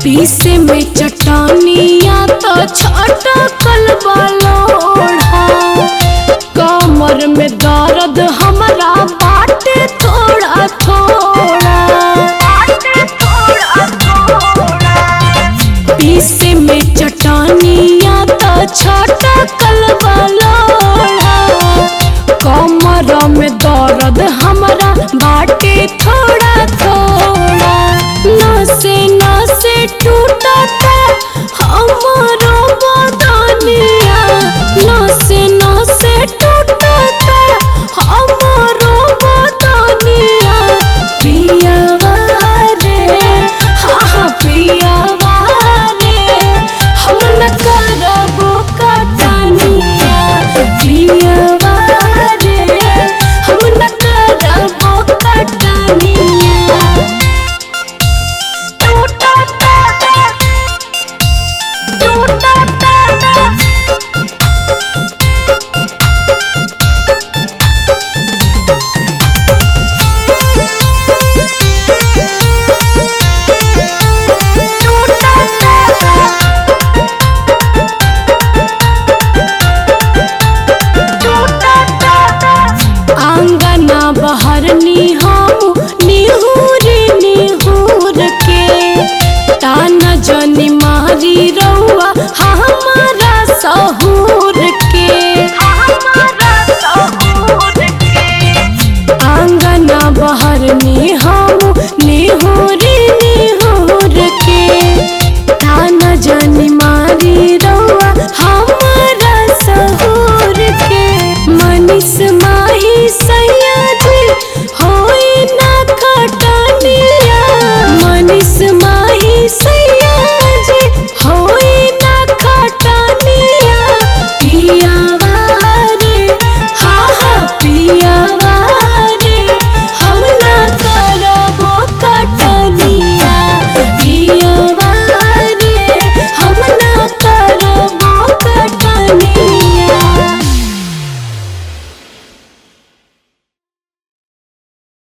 पीसे में चटनिया तो छटकल लोढ़ा। कमर में दर्द हमरा बाटे थोड़ा थोड़ा। पीसे में चटनिया तो छटकल लोढ़ा। कमर में दर्द हमरा बाटे थोड़ा थोड़ा। नसे नसे टूटता हमारो बदनिया। नसे नसे टूटता हमारो बदनिया। पियावा रे हाँ पियावा रे हम न करबो कटनिया। पियावा रे हम न करबो कटनिया। आंगना बहरनी हम निहुरी निहुर के। ताना जनी मारी रउआ हमारा सहूर के। आंगना बहरनी हम निहुरी निहुर के। ताना जनी मारी रउआ हमारा सहूर के। मनीष